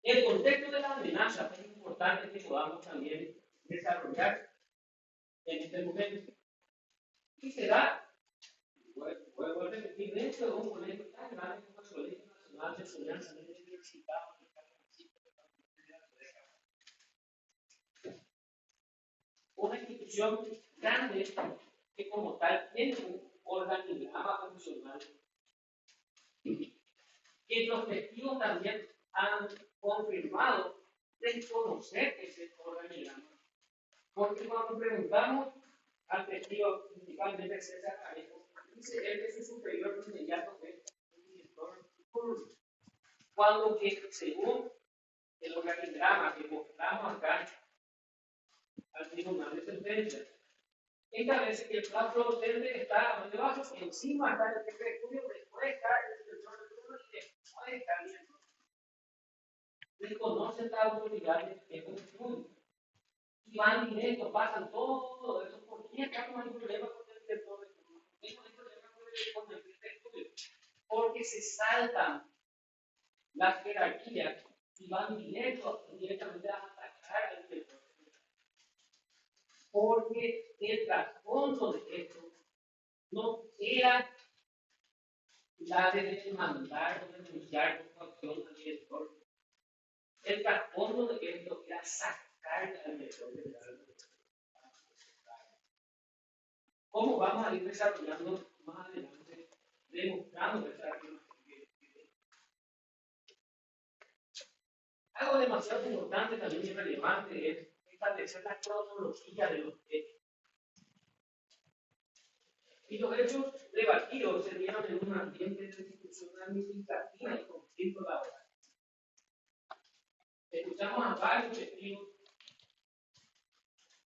El contexto de la amenaza es importante que podamos también desarrollar en este momento. Y se da, vuelvo a repetir, dentro de un colegio tan grande como el Colegio Nacional de Enseñanza Universitaria, una institución grande que como tal tiene un organigrama funcional, que los testigos también han confirmado desconocer ese organigrama. Porque cuando preguntamos al testigo, principalmente César Carejo, dice él que su superior inmediato es el director Curry. Cuando que según el organigrama que mostramos acá al tribunal de sentencia, establece que el plazo docente está debajo, encima está el jefe de estudio, después está el director de turno y después está el director. Desconocen la autoridad de este estudio. Y van directo, pasan todo eso. ¿Por qué estamos en problema con el director de turno? ¿Por qué no hay problema con el jefe de estudio? Porque se saltan las jerarquías y van directamente a atacar al director. Porque el trasfondo de esto no era la de demandar o denunciar con acción al director. El trasfondo de esto era sacar al director general. ¿Cómo vamos a ir desarrollando más adelante, demostrando esa afirmación? Algo demasiado importante también y relevante es establecer la cronología de los hechos. Y los hechos debatidos se dieron en un ambiente de discusión administrativa y conflicto laboral. Escuchamos a varios testigos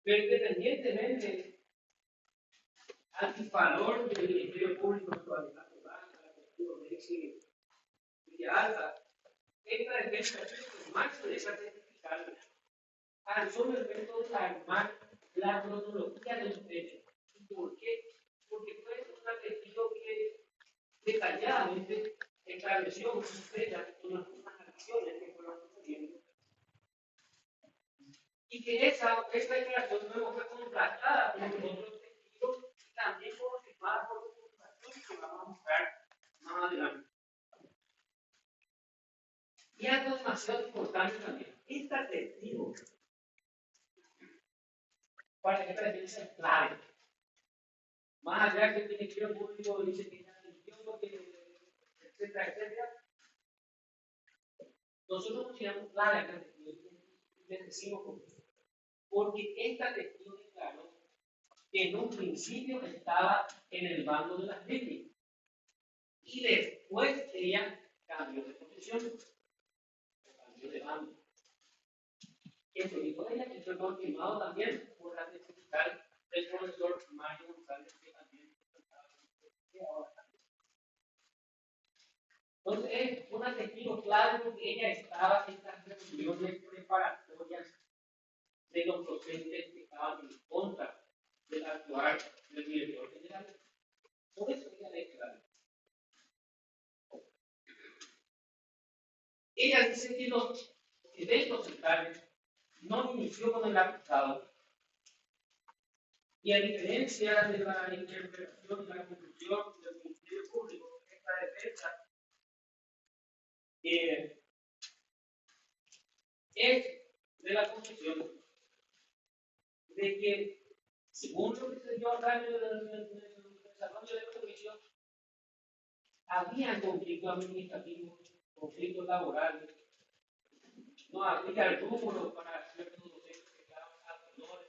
que independientemente al valor del Ministerio Público actualizado, de Villalta, esta defensa es más de esa testificar al solo efecto de armar la cronología de los hechos. ¿Por qué? Porque fue un testigo que detalladamente estableció una fecha con algunas acciones que fueron sucediendo. Y que esa declaración luego fue contrastada con otros testigos y también confirmada por documentación que vamos a mostrar más adelante. Y algo demasiado importante también, este testigo, para que esta defensa es clave. Más allá que el Ministerio Público dice que está mintiendo, etcétera, etcétera, nosotros consideramos clara esta testigo y les decimos por qué. Porque esta testigo declaró que en un principio estaba en el bando de las víctimas y después ella cambió de posición, cambió de bando. Eso dijo ella, que fue confirmado también por la testifical del profesor Mario González, que también ahora también. Entonces es una testigo clave porque ella estaba en las reuniones preparatorias de los docentes que estaban en contra del actuar del director general. Por eso ella declaró. Ella dice que los eventos centrales no inició con el acusado. Y a diferencia de la interpretación y la conclusión del Ministerio Público, esta defensa es de la conclusión de que, según lo que se dio acá en el desarrollo de los juicios, había conflictos administrativos, conflictos laborales, no había rubros para ciertos docentes que estaban a menores,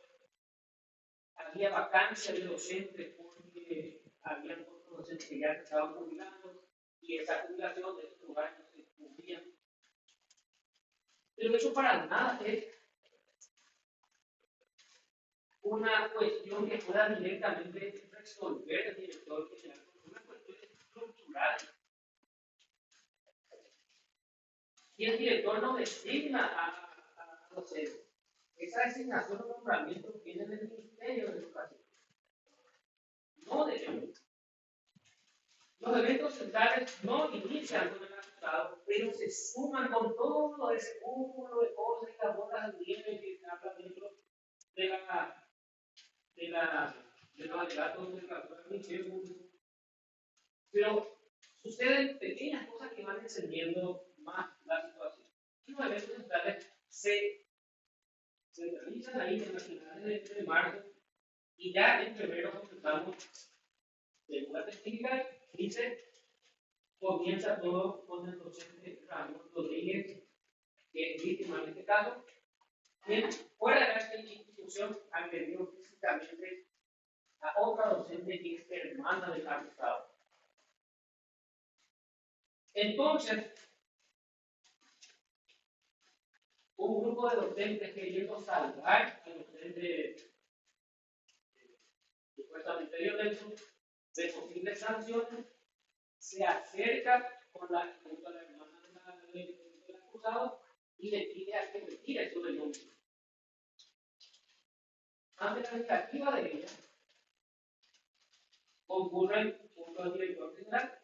había vacancia de docentes porque había otros docentes que ya estaban jubilados y esa jubilación de esos lugares no se cubría. Pero eso para nada es una cuestión que pueda directamente resolver el director general, una cuestión estructural. Y el director no designa a docentes. Esa designación o nombramiento viene del Ministerio de Educación. No de ellos. Los eventos centrales no inician con el acusado. acusado, pero se suman con todo ese cúmulo de cosas y las bolas de nieve que habla dentro de los alegatos de la Ministerio Público. Pero suceden pequeñas cosas que van encendiendo más la situación. Y los eventos centrales se realizan ahí en las finales de marzo y ya en febrero comenzamos, según la técnica, dice, comienza todo con el docente Ramón Rodríguez, que es víctima en este caso, quien fuera de esta institución agredió físicamente a otra docente que es hermana del acusado. Entonces, un grupo de docentes queriendo salvar al docente supuestamente violento de posibles sanciones, se acerca con la hermana del acusado y le pide a que retire su denuncia. Ante la negativa de ella, concurren junto al director general,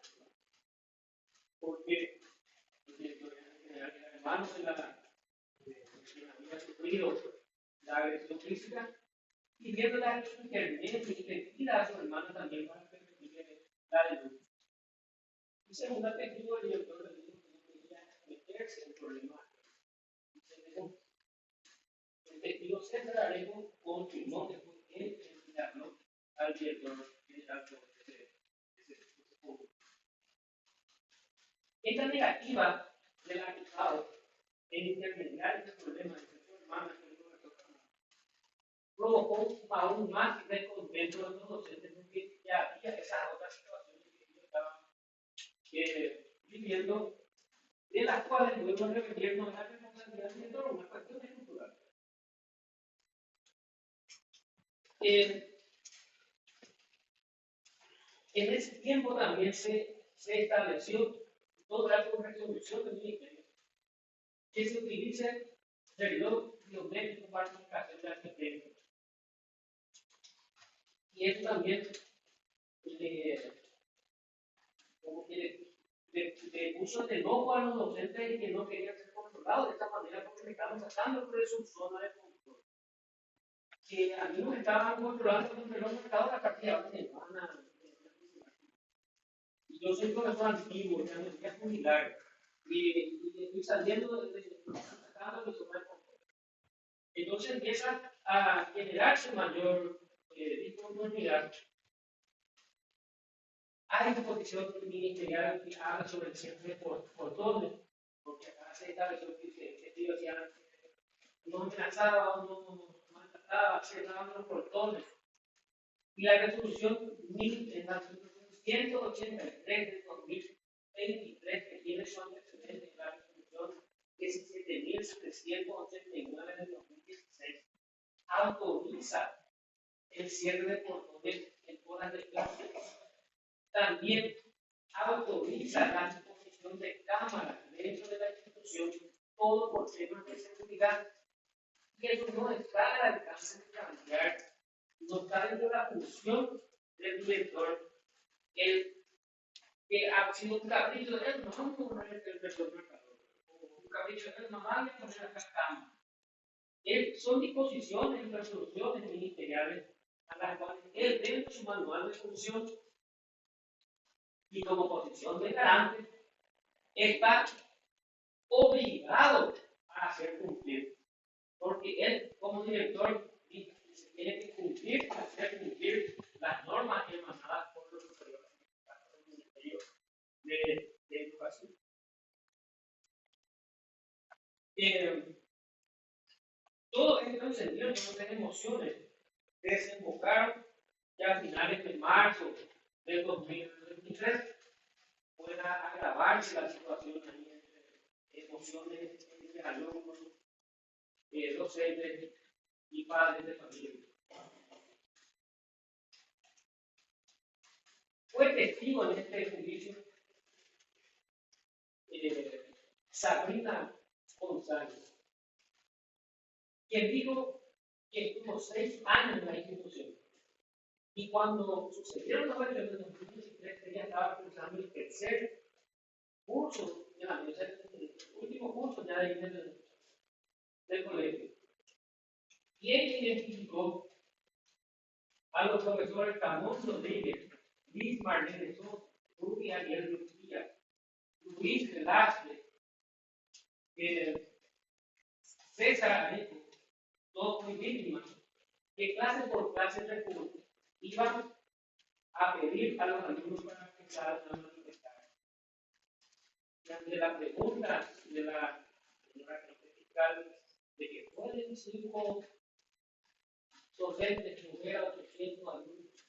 porque el director general era hermano de la que había sufrido la agresión física, pidiéndole a que intervenga y le pida a su hermano también para que retire la denuncia. Y según la testigo, el director le dijo que no quería meterse en problemas. El testigo César Arejo confirmó que fue él quien le habló al director general de ese punto. Esta negativa del acusado en intermediar este problema entre su hermana y su hermana provocó aún más descontento de los docentes porque ya había esas otras situaciones que ellos estaban viviendo, de las cuales luego repetirnos la responsabilidad dentro de una cuestión estructural. En ese tiempo también se estableció toda la resolución del ministerio que se utilice reloj biométrico para comunicación de asistencia. Y esto también como que le puso de enojo a los docentes que no querían ser controlados de esta manera porque me estaban sacando de su zona de control. Que a mí no me estaban controlando con el reloj marcado la partida de semana. Y yo soy profesor antiguo, ya me voy a jubilar. Y saliendo sacando mi zona de control. Entonces empieza a generarse mayor disponibilidad. Hay disposición ministerial que habla sobre el cierre de portones, porque acá se estableció que ellos ya no amenazaba o no maltrataba, cerraban los portones. Y la resolución 183 de 2023, que tiene su antecedente, la resolución 17.789 de 2016, autoriza el cierre de portones en horas de clase. También autoriza la disposición de cámaras dentro de la institución, todo por temas de seguridad. Y eso no está al alcance de cambiar, no está dentro de la función del director, el que ha sido un capricho de él, no poner el director marcador, un capricho de él, no vale poner acá cámara. Son disposiciones y resoluciones ministeriales a las cuales él, dentro de su manual de función, y como posición de garante, está obligado a hacer cumplir. Porque él, como director, tiene que cumplir, hacer cumplir las normas emanadas por los superiores del Ministerio de Educación. Todo esto encendió nuestras emociones desembocaron ya a finales de marzo del 2023 pueda agravarse la situación ahí entre emociones entre alumnos, docentes y padres de familia. Fue testigo en este juicio Sabrina González, quien dijo que estuvo 6 años en la institución. Y cuando sucedieron los eventos de 2023, ella estaba cursando el tercer curso en la universidad, el último curso ya del colegio. ¿Quién identificó a los profesores Ramón Rodríguez, Luis Martínez Sosa, Rubí Ariel Lucía, Luis Velázquez, César Areco, todos muy víctimas, que clase por clase de curso iban a pedir a los alumnos para empezar a manifestar? Y ante la pregunta de la fiscal de que pueden 5 docentes mover a 800 alumnos,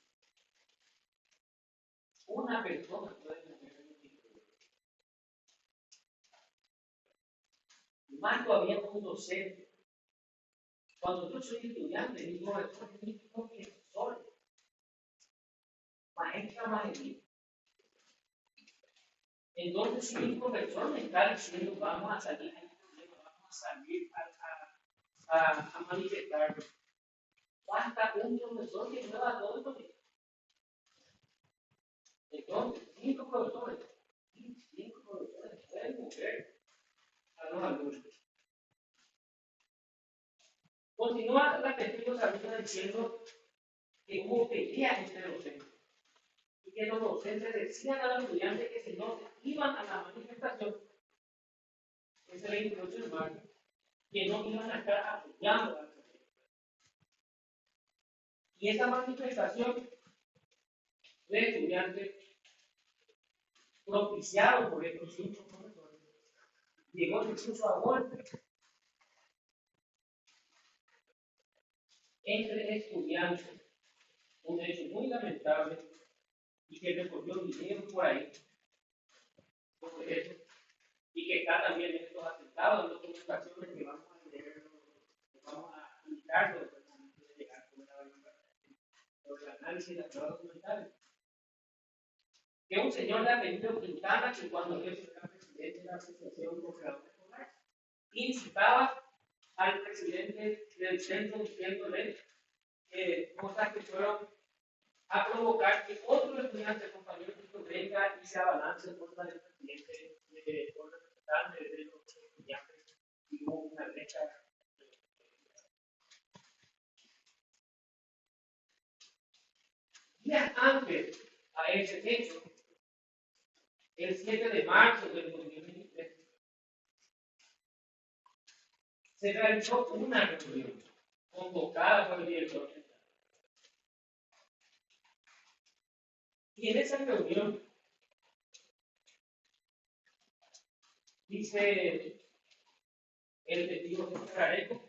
una persona puede mover a 800. Más todavía como un docente. Cuando yo soy estudiante, mi profesor es mi profesor, maestra, maestría. Entonces, si mi profesor me está diciendo vamos a salir, vamos a salir a manifestar, basta un profesor que mueva todo el colegio. Entonces, 5 profesores pueden mover a los alumnos. Continúa la testigo Sabina diciendo que hubo peleas entre docentes y que los docentes decían a los estudiantes que si no iban a la manifestación, ese 28 de marzo, que no iban a estar apoyando a la sociedad. Y esa manifestación de estudiantes propiciado por estos 5 profesores llegó incluso a golpes entre estudiantes, un hecho muy lamentable y que recorrió videos por ahí, sobre eso, y que está también en estos atentados, en las comunicaciones que vamos a leer, que vamos a indicar sobre el análisis de las pruebas documentales. Que un señor de apellido Quintana, que cuando él era presidente de la Asociación de Operadores Escolares, incitaba al presidente del centro diciéndole cosas que fueron a provocar que otro estudiante, compañero, venga y se abalance contra el presidente, por representante de los estudiantes, y hubo una brecha. Días antes a ese hecho, el 7 de marzo del 2023, se realizó una reunión convocada por el director general. Y en esa reunión dice el testigo César Areco,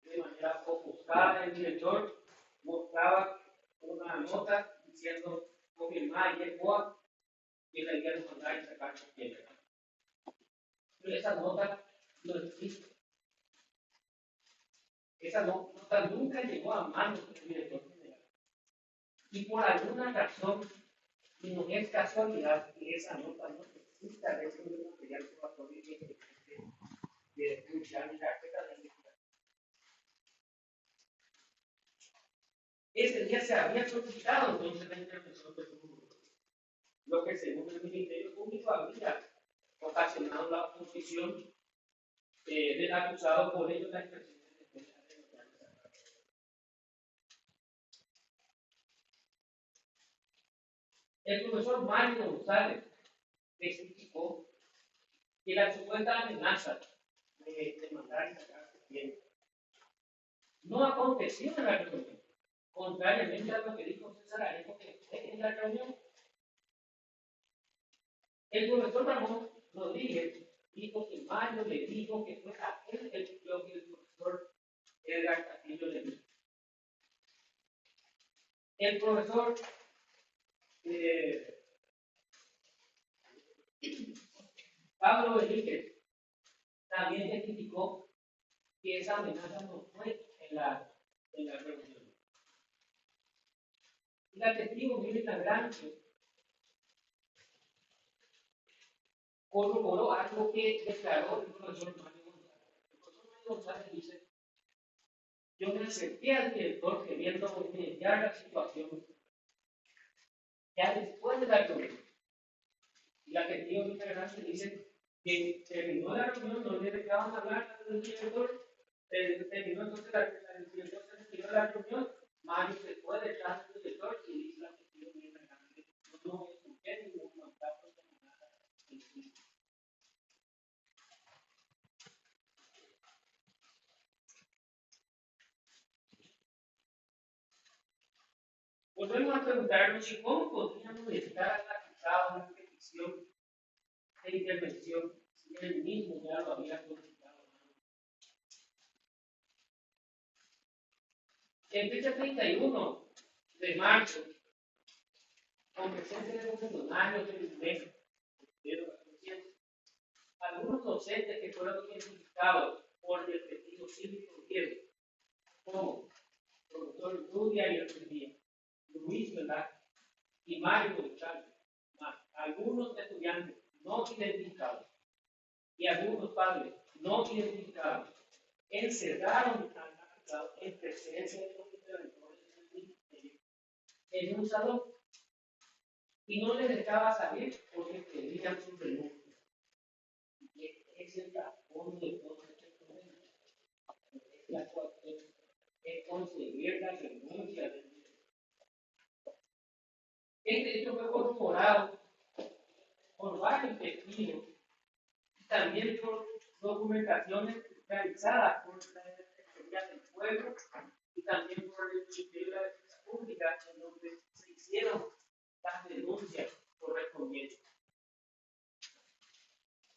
de manera ofuscada, el director mostraba una nota diciendo confirmada y ECOA que le habían mandado a sacar su piedra. Pero esa nota no existe. Esa nota nunca llegó a manos del director general. Y por alguna razón, y no es casualidad que esa nota no exista dentro del material probatorio de judicial y carpeta de investigación. Ese día se había solicitado entonces la intervención del público, lo que según el Ministerio Público había ocasionado la oposición del acusado por ello la expresión de defensa de los daños. El profesor Mario González explicó que la supuesta amenaza de mandar y sacar su tiempo no aconteció en la reunión, contrariamente a lo que dijo César Areco que fue en la reunión. El profesor Ramón Rodríguez dijo que Mario le dijo que fue aquel el que el profesor Edgar Castillo le dijo. El profesor Pablo Benítez también testificó que esa amenaza no fue en la reunión. Y la testigo Mirta Grancho corroboró algo que declaró el profesor Mario González. El profesor Mario González dice: yo me acerqué al director queriendo mediar la situación ya después de la reunión. Y la testigo Lucha Grande dice que terminó la reunión, no le dejaban hablar al director, terminó entonces el director se retiró de la reunión, Mario se fue detrás del director y dice la testigo Lucha Grande, no escuché ningún contacto con nada. Volvemos a preguntarnos si cómo podríamos estar acusados de una petición de intervención si él mismo ya lo había solicitado. En fecha 31 de marzo, con presencia de funcionarios del INEC, algunos docentes que fueron identificados por el testigo cívico Diego, como profesor Rudia y Argentina, Luis Velar y Mario González, más algunos estudiantes no identificados y algunos padres no identificados encerraron al acusado en presencia de los interventores del ministerio en un salón y no les dejaba salir porque pedían su renuncia. Y es el trasfondo de todo este problema. Es la cuestión, es conseguir la renuncia del ministerio. Este hecho fue corroborado por varios testigos y también por documentaciones realizadas por la Defensoría del Pueblo y también por el Ministerio de la Defensa Pública, en donde se hicieron las denuncias correspondientes.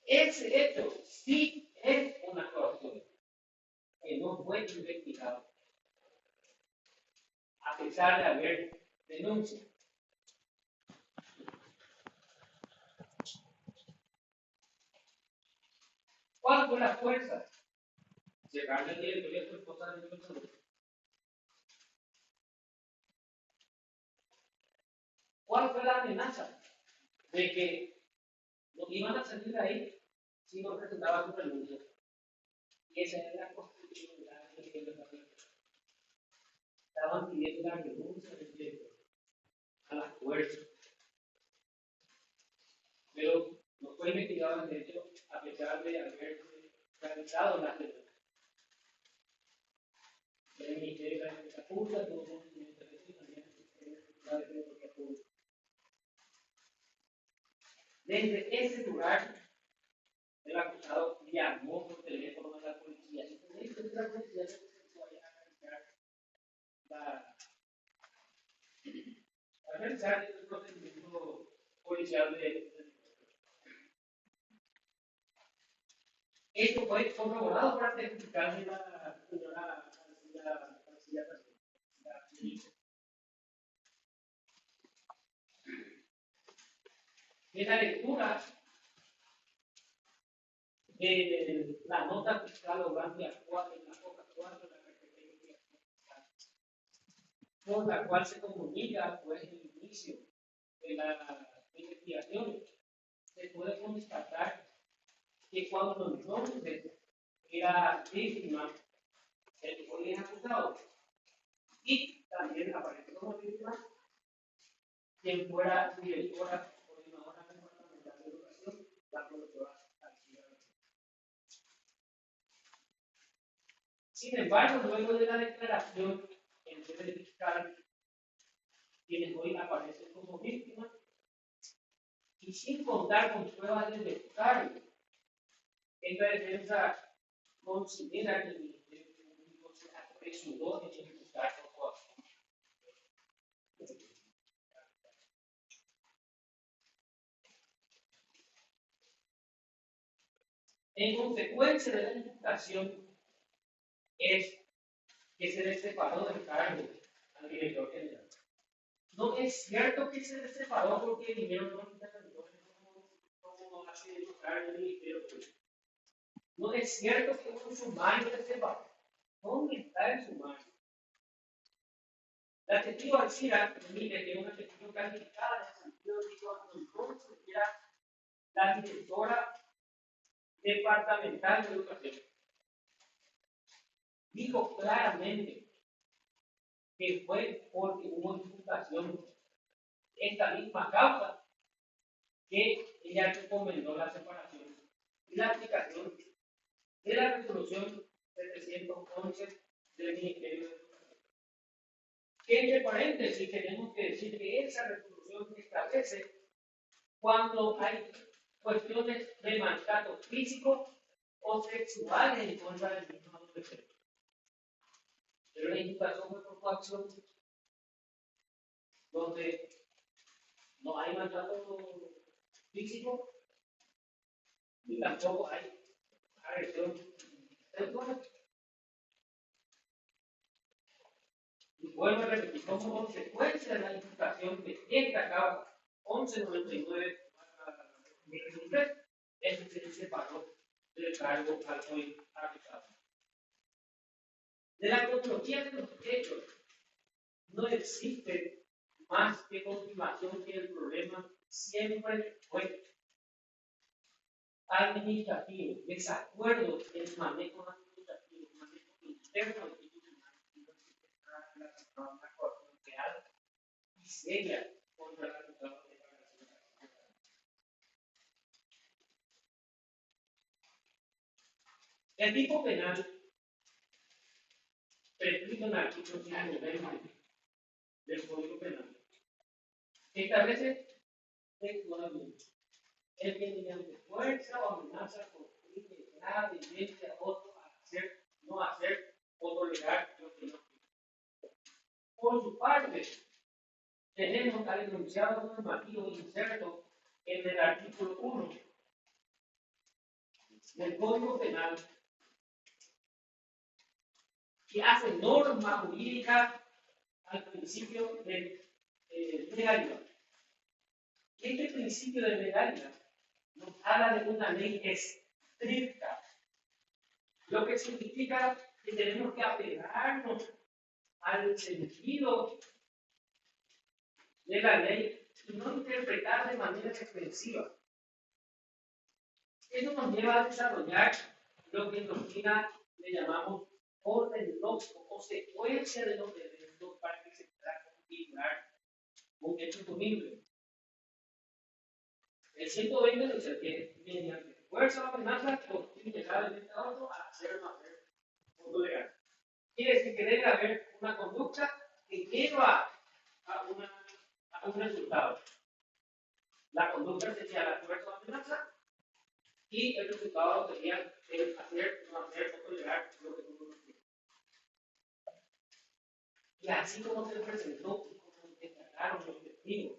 Ese hecho sí es una corrupción que no fue investigado, a pesar de haber denuncias. ¿Cuál fue la fuerza? Llegarle al directorio de su esposa de salud. ¿Cuál fue la amenaza? De que no iban a salir de ahí si no presentaba su renuncia. Y esa era la constitución de la ley. Estaban pidiendo la renuncia del director a la fuerza. Pero no fue investigado en el hecho a pesar de haber realizado la denuncia. El Ministerio de la Defensa Pública tuvo conocimiento de eso y también la Defensoría Pública. Desde ese lugar, el acusado llamó por teléfono a la policía. Y con esto la policía no se vaya a realizar el procedimiento policial de. Esto fue corroborado por la testifical de la señora García. En la lectura de la nota fiscal Orantia 4, en la hoja 4 de la Secretaría por la cual se comunica pues, el inicio de la investigación, se puede constatar que cuando entonces era víctima, el hoy es acusado, y también apareció como víctima quien fuera directora coordinadora departamental de educación, la profesora García. Sin embargo, luego de la declaración en sede fiscal, quienes hoy aparecen como víctimas, y sin contar con pruebas de descargo, esta defensa considera que el Ministerio Público se apresuró en ejecutar su coacción. En consecuencia de la imputación es que se le separó del cargo al director general. No es cierto que se le separó porque vinieron los interventores como hace el Ministerio Público. No es cierto que un sumario se separó. ¿Dónde está el sumario? La testigo Alcira permite que una testigo calificada en el sentido de que cuando entonces era la directora departamental de educación, dijo claramente que fue porque hubo imputación esta misma causa que ella recomendó la separación y la aplicación de la resolución 711 del Ministerio de Educación. Que entre paréntesis tenemos que decir que esa resolución establece cuando hay cuestiones de maltrato físico o sexual en contra del mismo adolescente. Pero la imputación fue por coacción, donde no hay maltrato físico y tampoco hay agresión sexual. Y vuelvo a repetir, como consecuencia de la imputación de esta causa 1199 es que se separó del cargo al hoy acusado. De la cronología de los hechos no existe más que confirmación que el problema siempre fue administrativo, desacuerdo en el manejo administrativo, manejo interno institucional, y no existe una coacción real y seria contra la acusada de la relación. El tipo penal prescrito en el artículo 120 del Código Penal establece textualmente el que mediante fuerza o amenaza constriñe gravemente a otro a hacer, no hacer o tolerar lo que no quiere. Por su parte, tenemos al enunciado normativo inserto en el artículo 1 del Código Penal que hace norma jurídica al principio de legalidad. Este principio de legalidad nos habla de una ley estricta, lo que significa que tenemos que apegarnos al sentido de la ley y no interpretar de manera extensiva. Eso nos lleva a desarrollar lo que en doctrina le llamamos orden lógico o secuencia de los eventos para que se pueda configurar un hecho punible. El 120 dice que mediante fuerza o amenaza constriñe gravemente a otro a hacer o no hacer o tolerar. Quiere decir que debe haber una conducta que lleva a un resultado. La conducta sería la fuerza o amenaza y el resultado sería el hacer, no hacer o tolerar lo que uno quiere. Y así como se presentó y como declararon los testigos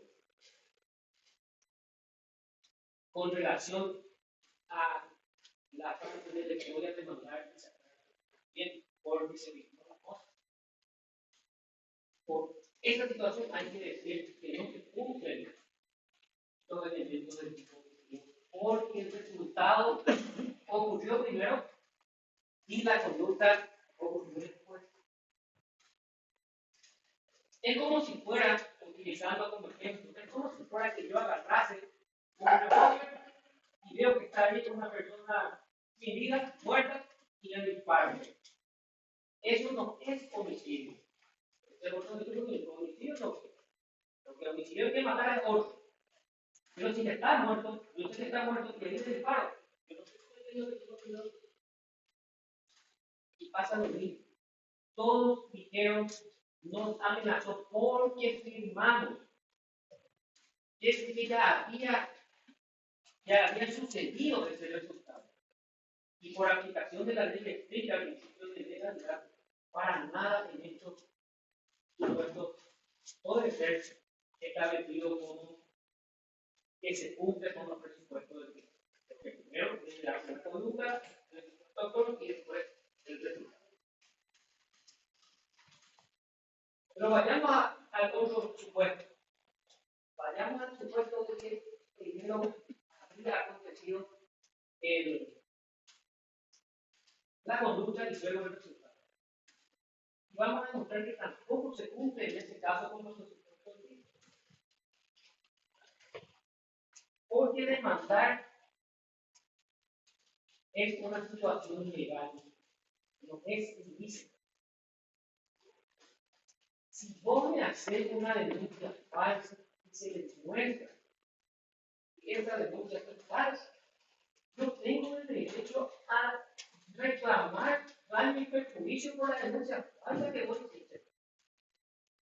con relación a la parte de la que voy a demandar y sacar bien por mi servicio a la cosa. Por esta situación hay que decir que no se cumplen los elementos del tipo de porque el resultado ocurrió primero y la conducta ocurrió después. Es como si fuera, utilizando como ejemplo, es como si fuera que yo agarrase un revólver y veo que está ahí una persona sin vida, muerta, y le disparo. Eso no es homicidio. El homicidio no es. Lo que homicidio es que matar a otro. Pero si está muerto, yo sé que está muerto y le disparo. Yo no sé qué es y pasa lo mismo. Todos dijeron, nos amenazó porque firmamos. Y es que ya había sucedido ese resultado. Y por aplicación de la ley estricta al principio de legalidad, para nada en estos supuestos puede ser establecido como que se cumple con los presupuestos del tiempo. Porque primero tiene que hacer la conducta, el protocolo y después el resultado. Pero vayamos al otro supuesto. Vayamos al supuesto de que primero había acontecido la conducta y luego el resultado. Y vamos a demostrar que tampoco se cumple en este caso con los presupuestos del tiempo. Porque demandar es una situación legal, no es ilícita. Si vos me haces una denuncia falsa y se les muestra esa denuncia es falsa. Yo tengo el derecho a reclamar daño y perjuicio por la denuncia falsa que vos hiciste.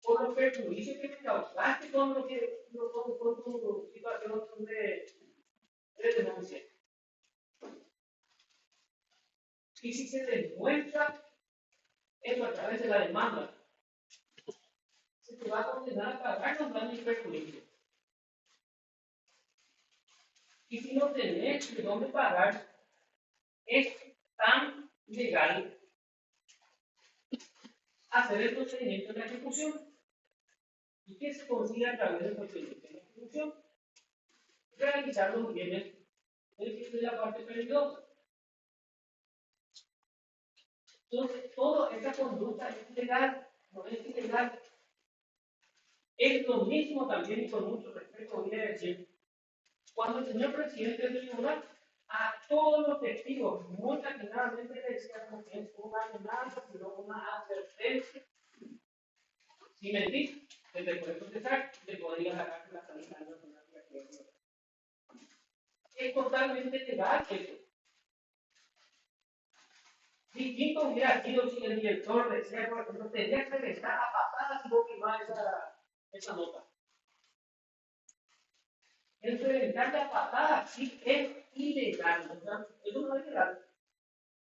Por los perjuicios que me causaste con lo que con tu situación de denuncia. Y si se demuestra eso a través de la demanda, se te va a condenar a pagar los daños y perjuicios. Y si no tenés de dónde pagar, es tan legal hacer el procedimiento de ejecución. ¿Y qué se consigue a través del procedimiento de ejecución? Realizar los bienes de la parte peligrosa. Entonces, toda esa conducta es legal, no es ilegal. Es lo mismo también, y con mucho respeto voy a decir, cuando el señor presidente del tribunal a todos los testigos muy atinadamente le decía como que es una amenaza, sino una advertencia. Si mentís, te puedes contestar, te podría sacar la salida de la es totalmente legal eso. Distinto hubiera sido si el director decía, por ejemplo, tendría que regresar a patadas si vos quemás esa nota. El reventarle a patadas sí es ilegal, ¿no? Eso no es legal.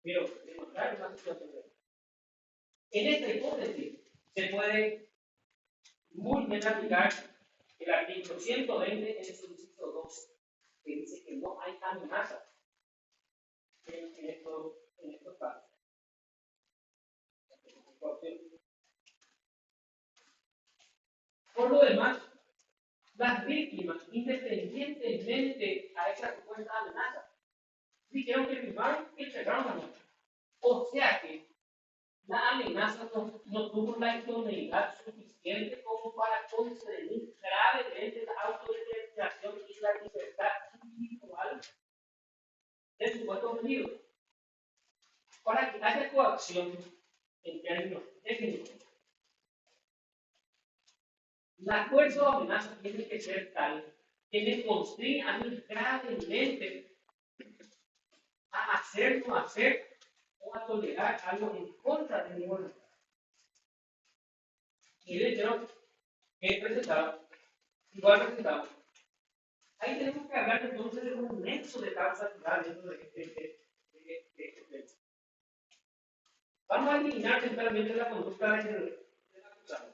Pero demostrar una situación de en esta hipótesis se puede muy bien aplicar el artículo 120 en su inciso 2, que dice que no hay amenaza en estos casos. Por lo demás, las víctimas, independientemente a esa supuesta amenaza, dijeron que firmaron y entregaron la nota. O sea que la amenaza no tuvo la idoneidad suficiente como para conceder gravemente la autodeterminación y la libertad individual del supuesto ofendido. Para que haya coacción en términos técnicos, la fuerza o amenaza tiene que ser tal que me constriña a mí gravemente a hacer, no hacer o a tolerar algo en contra de mi voluntad. Y de hecho, he presentado, igual presentado. Ahí tenemos que hablar entonces de un nexo de causalidad dentro de este tema. Vamos a eliminar temporalmente la conducta del acusado.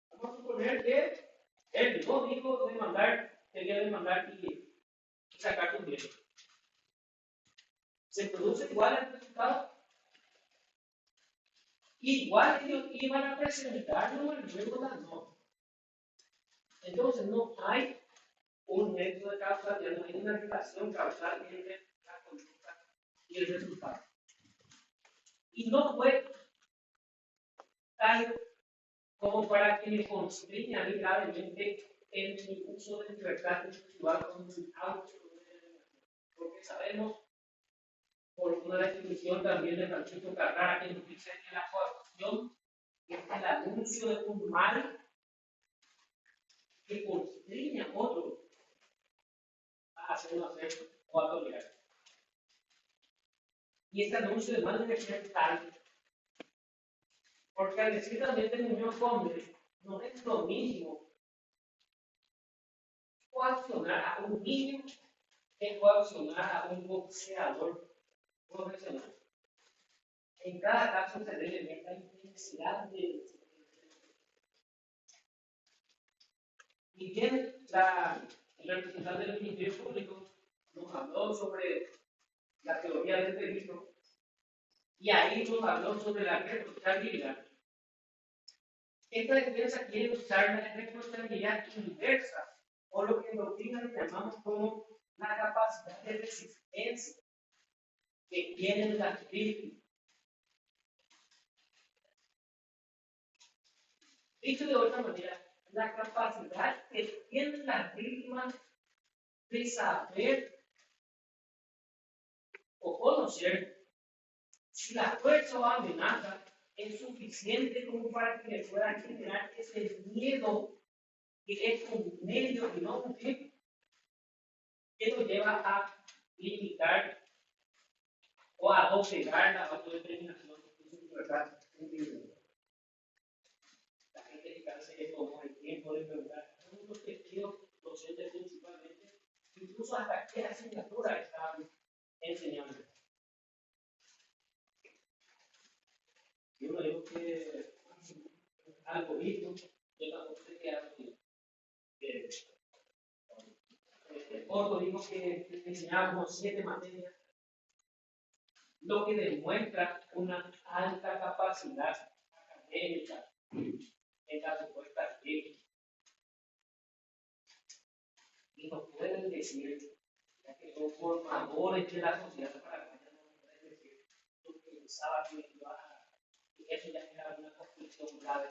Vamos a suponer que él no dijo quería demandar y sacar sus bienes. Se produce igual el resultado. Igual ellos iban a presentarlo en luego la nota. Entonces no hay un nexo de causalidad, no hay una relación causal entre la conducta y el resultado. Y no fue tal como para que me constriña a mí gravemente en mi uso de libertad individual con mi autodeterminación. Porque sabemos, por una definición también de Francisco Carrara, que nos dice que la coacción es el anuncio de un mal que constriña a otro a hacer o a tolerar. Y este anuncio de mal debe ser tal, porque al decir también de Muñoz Conde, no es lo mismo coaccionar a un niño que coaccionar a un boxeador profesional. En cada caso se debe ver la intensidad de. Y bien, el representante del Ministerio Público nos habló sobre la teoría del delito y ahí nos habló sobre la responsabilidad. Esta defensa quiere usar la responsabilidad inversa, o lo que en doctrina llamamos como la capacidad de resistencia que tienen las víctimas. Dicho de otra manera, la capacidad que tienen las víctimas de saber o conocer si la fuerza o amenaza es suficiente como para que le puedan generar ese miedo que es un medio y no un fin. que nos lleva a limitar o a doblegar la autodeterminación individual. La gente que se tomó el tiempo de preguntar a los testigos docentes principalmente, incluso hasta qué asignatura estaban enseñando. Yo no digo que algoritmo, yo tampoco sé qué algoritmo. Otro dijo que enseñábamos 7 materias, lo que demuestra una alta capacidad académica en la respuesta de y nos pueden decir, ya que son formadores de la sociedad paraguaya, nos pueden decir, tú pensabas que eso ya era una construcción grave.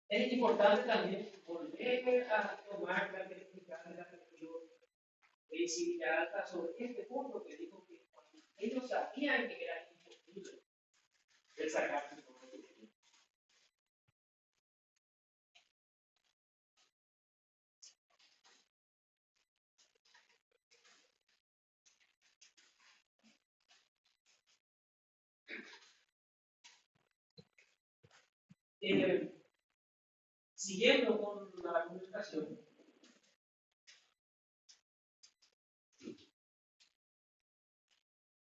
Es importante también volver a tomar la crítica de la región de Civilidad Alta sobre este punto que dijo que ellos sabían que era imposible el sacar su conocimiento. Siguiendo con la comunicación,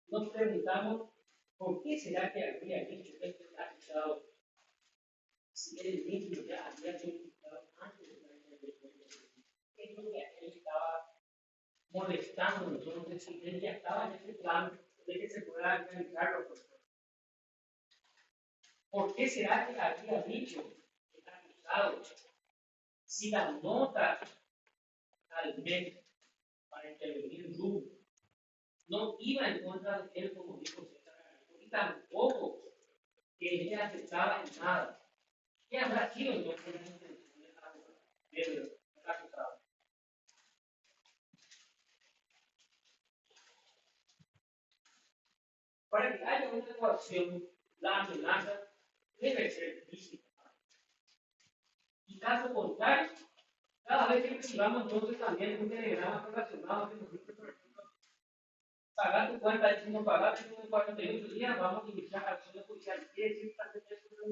nos preguntamos por qué será que habría dicho este acusado si el mismo ya había sido imputado antes de la intervención. Es lo que él estaba molestando, entonces si él ya estaba en ese plan de que se pueda realizar los procesos. ¿Por qué será que había dicho el acusado si la nota al MEC para intervenir en Rubo no iba en contra de él como dijo César, y tampoco que ella aceptaba en nada? ¿Qué habrá sido entonces la intención del acusado? Para que haya una coacción, la amenaza debe ser física. Y caso contrario, cada vez que recibamos nosotros también un telegrama relacionado que nos dice, por ejemplo, pagar tu cuenta, decimos pagar en 48 días, vamos a iniciar acciones judiciales. Quiere decir que esto es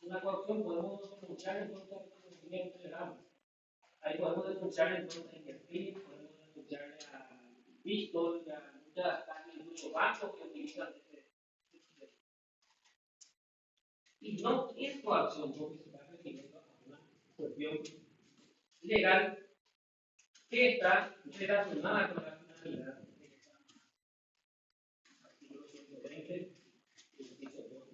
una coacción, podemos denunciar en contra de un telegrama. Ahí podemos denunciar en contra de Interfin, podemos denunciarle a Pistol, a muchos bancos que utilizan este y no es coacción, porque se está refiriendo a una cuestión legal que está relacionada con la finalidad de esta artículo 120 y inciso 2.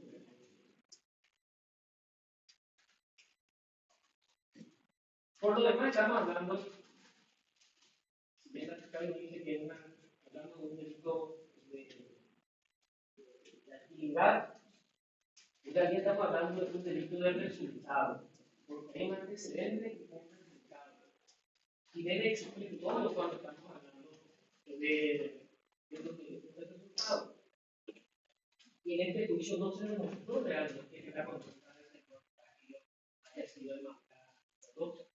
Por lo demás, estamos hablando, si bien la fiscalía dice que hablando de un delito de actividad, también estamos hablando de un delito de resultado, porque hay un antecedente y un resultado. Y debe existir todo cuando estamos hablando de los delitos de resultado. Y en este juicio no se demostró realmente que la conducta del señor Castillo haya sido demandada por otro.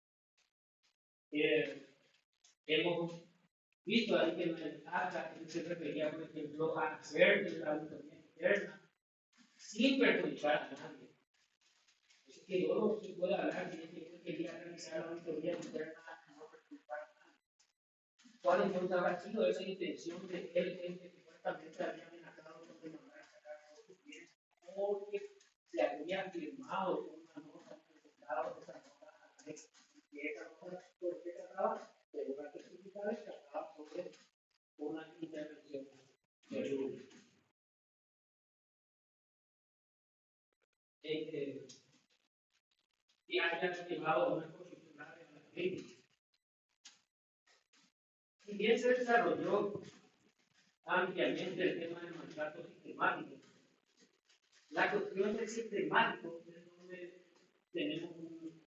Hemos visto ahí que en el acta se refería, por ejemplo, a hacer de la auditoría interna sin perjudicar a nadie. Es que yo no se puede hablar de que él quería realizar la auditoría interna no perjudicar a nadie. ¿Cuál entonces habrá sido esa intención de él que supuestamente había amenazado con demandar a sacar todos sus bienes? Porque se había firmado una nota presentado esa nota a la vez y esa nota por qué trataba de una certificada que trataba sobre una intervención del que haya llevado una constitucional en la ley. Si bien se desarrolló ampliamente el tema del maltrato sistemático, la cuestión del sistemático es donde tenemos un